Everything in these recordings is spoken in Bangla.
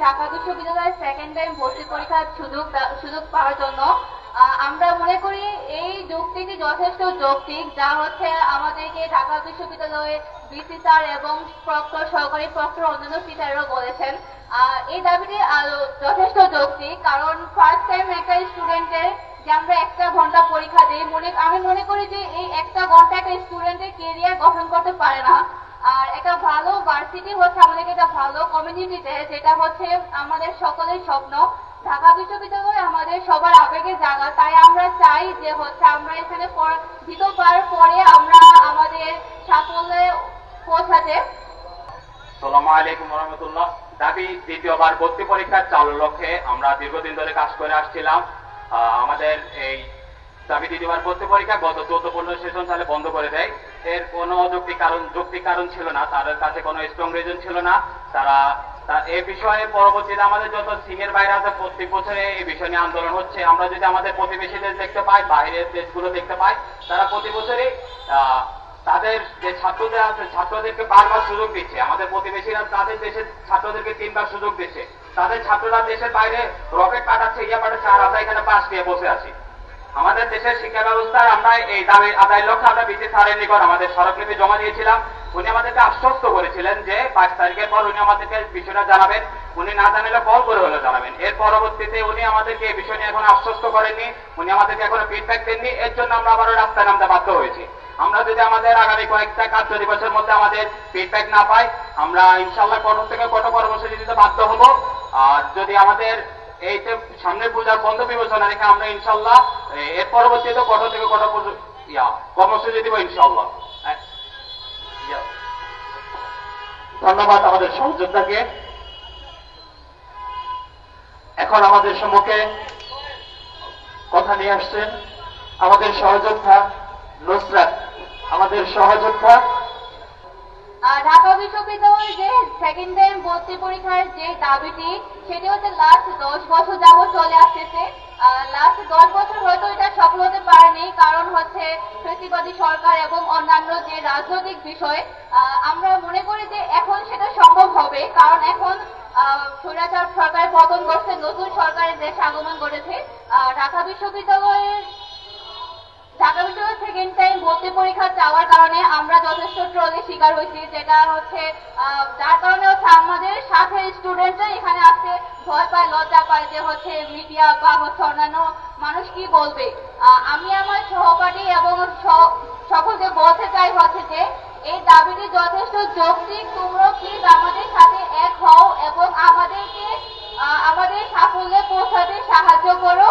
ঢাকা বিশ্ববিদ্যালয়ের সেকেন্ড টাইম ভর্তি পরীক্ষার সুযোগ পাওয়ার জন্য আমরা মনে করি এই যুক্তিটি যথেষ্ট যৌক্তিক, যা হচ্ছে আমাদেরকে ঢাকা বিশ্ববিদ্যালয়ে বিসি স্যার এবং প্রক্টর, সহকারী প্রক্টর, অন্যান্য টিচাররাও বলেছেন। এই দাবিটি যথেষ্ট যৌক্তিক, কারণ ফার্স্ট টাইম একটা স্টুডেন্টের যে আমরা একটা ঘন্টা পরীক্ষা দিই, আমি মনে করি যে এই একটা ঘন্টা একটা স্টুডেন্টের কেরিয়ার গঠন করতে পারে না। আর একটা ভালো ভার্সিটি হচ্ছে আমাদেরকে একটা ভালো কমিউনিটিতে, যেটা হচ্ছে আমাদের সকলের স্বপ্ন। ঢাকা বিশ্ববিদ্যালয় আমাদের সবার আবেগের জায়গা, তাই আমরা চাই যে হচ্ছে আমরা এখানে দ্বিতীয়বার পরে আমরা আমাদের সাফল্যে পৌঁছাতে। আসসালামু আলাইকুম ওয়া রাহমাতুল্লাহ। দাবি দ্বিতীয়বার ভর্তি পরীক্ষার চালুর লক্ষ্যে আমরা দীর্ঘদিন ধরে কাজ করে আসছিলাম। আমাদের এই দাবি দ্বিতীয়বার ভর্তি পরীক্ষা গত 14-15 সেশন সালে বন্ধ করে দেয়। এর কোনো যৌক্তিক কারণ ছিল না, তাদের কাছে কোনো স্ট্রং রিজন ছিল না। তারা এই বিষয়ে পরবর্তীতে আমাদের যত সিনিয়র বাইরে আছে, প্রত্যেক বছরে এই বিষয় নিয়ে আন্দোলন হচ্ছে। আমরা যদি আমাদের প্রতিবেশী দেশ দেখতে পাই, বাইরের দেশগুলো দেখতে পাই, তারা প্রতি বছরই তাদের যে ছাত্রদের আছে, ছাত্রদেরকে 5 বার সুযোগ দিচ্ছে। আমাদের প্রতিবেশীরা তাদের দেশের ছাত্রদেরকে 3 বার সুযোগ দিচ্ছে। তাদের ছাত্ররা দেশের বাইরে রকেট পাঠাচ্ছে, ইয়া পাঠাচ্ছে, আর আমরা এখানে পাশ দিয়ে বসে আছি। আমাদের দেশের শিক্ষা ব্যবস্থায় আমরা এই দাবি আদায়ের লক্ষ্যে আমরা বিসি স্যারের নিকট আমাদের স্মারকলিপি জমা দিয়েছিলাম। উনি আমাদেরকে আশ্বস্ত করেছিলেন যে 5 তারিখের পর উনি আমাদেরকে বিষয়টা জানাবেন। উনি না জানালে কল করে হলে জানাবেন। এর পরবর্তীতে উনি আমাদেরকে এই বিষয় নিয়ে এখন আশ্বস্ত করেননি, উনি আমাদেরকে এখনো ফিডব্যাক দেননি। এর জন্য আমরা আবারও রাস্তায় নামতে বাধ্য হয়েছি। আমরা যদি আমাদের আগামী কয়েকটা কার্য দিবসের মধ্যে আমাদের ফিডব্যাক না পাই, আমরা ইনশাআল্লাহ কঠোর থেকে কঠোর কর্মসূচি দিতে বাধ্য হব। আর যদি আমাদের এই যে সামনে পূজার বন্ধ বিবেচনা রেখে আমরা ইনশাআল্লাহ এর পরবর্তীতে কঠোর থেকে কঠোর কর্মসূচি দিব ইনশাআল্লাহ। ধন্যবাদ আমাদের সহযোদ্ধাকে। এখন আমাদের সম্মুখে কথা নিয়ে আসছেন আমাদের সহযোদ্ধা নুসরাত। আমাদের সহযোদ্ধা ঢাকা বিশ্ববিদ্যালয়ের যে সেকেন্ড টাইম ভর্তি পরীক্ষার যে দাবিটি, সেটি হচ্ছে লাস্ট 10 বছর যাবত চলে আসতেছে। লাস্ট 10 বছর হয়তো এটা সফল হতে পারেনি, কারণ হচ্ছে ফ্যাসিবাদী সরকার এবং অন্যান্য যে রাজনৈতিক বিষয়। আমরা মনে করি যে এখন সেটা সম্ভব হবে, কারণ এখন স্বৈরাচার সরকারের পতন ঘটছে, নতুন সরকারের দেশে আগমন ঘটেছে। ঢাকা বিশ্ববিদ্যালয়ের সেকেন্ড টাইম ভর্তি পরীক্ষা চাওয়ার কারণে আমরা যথেষ্ট ট্রলের শিকার হয়েছি, যেটা হচ্ছে যার কারণে হচ্ছে আমাদের সাথে স্টুডেন্টরা এখানে আসতে ভয় পায়, লজ্জা পায় যে হচ্ছে মিডিয়া বা হচ্ছে অন্যান্য মানুষ কি বলবে। আমি আমার সহপাঠী এবং সকলকে বলতে চাই হচ্ছে যে এই দাবিটি যথেষ্ট যৌক্তিক। তোমরা প্লিজ আমাদের সাথে এক হও এবং আমাদেরকে আমাদের সাফল্যে পৌঁছাতে সাহায্য করো।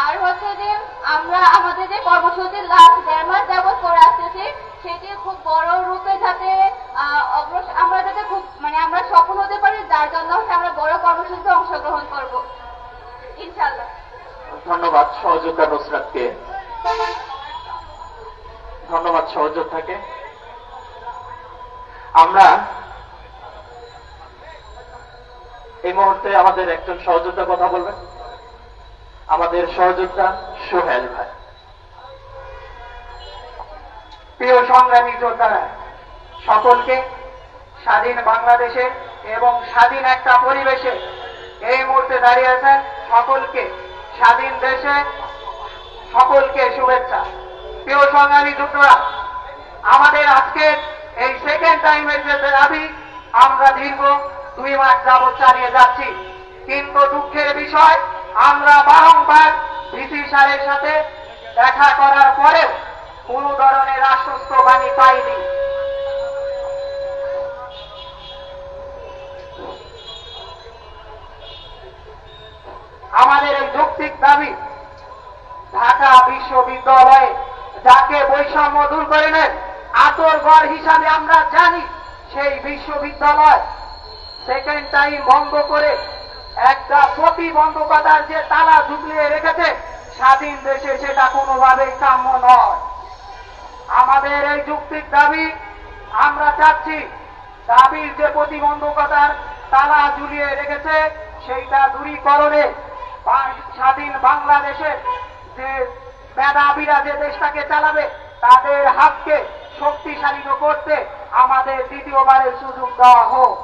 আর হচ্ছে যে আমরা আমাদের যে কর্মসূচি লাস্ট 1.5 মাস যাবত করে আসতেছি, সেটি খুব বড় রূপে যাতে আমরা যাতে খুব আমরা সফল হতে পারি, যার জন্য আমরা বড় কর্মসূচিতে অংশগ্রহণ করব ইনশাআল্লাহ। ধন্যবাদ সহযোদ্ধা নুসরাতকে। ধন্যবাদ সহযোদ্ধাকে। আমরা এই মুহূর্তে আমাদের একজন সহযোদ্ধা কথা বলবেন, আমাদের সহযোদ্ধা সোহেল ভাই। প্রিয় সংগ্রামী যোদ্ধারা, সকলকে স্বাধীন বাংলাদেশে এবং স্বাধীন একটা পরিবেশে এই মুহূর্তে দাঁড়িয়ে আছেন সকলকে স্বাধীন দেশে সকলকে শুভেচ্ছা। প্রিয় সংগ্রামী যোদ্ধারা, আমাদের আজকে এই সেকেন্ড টাইমের যে দাবি আমরা দীর্ঘ 2 মাস যাবৎ চালিয়ে যাচ্ছি, কিন্তু দুঃখের বিষয় আমরা বারংবার ভিসি স্যারের সাথে দেখা করার পরেও কোন ধরনের আশ্বস্ত বাণী পাইনি। আমাদের এই যৌক্তিক দাবি ঢাকা বিশ্ববিদ্যালয়ে যাকে বৈষম্য দূর করে নেন আতরঘর হিসাবে আমরা জানি, সেই বিশ্ববিদ্যালয় সেকেন্ড টাইম বন্ধ করে একটা প্রতিবন্ধকতার যে তালা ঝুলিয়ে রেখেছে স্বাধীন দেশে, সেটা কোনোভাবেই কাম্য নয়। আমাদের এই যৌক্তিক দাবি আমরা চাচ্ছি দাবির যে প্রতিবন্ধকতার তালা ঝুলিয়ে রেখেছে সেইটা দূরীকরণে স্বাধীন বাংলাদেশে যে মেধাবীরা যে দেশটাকে চালাবে তাদের হাতকে শক্তিশালী করতে আমাদের দ্বিতীয়বারের সুযোগ দেওয়া হোক।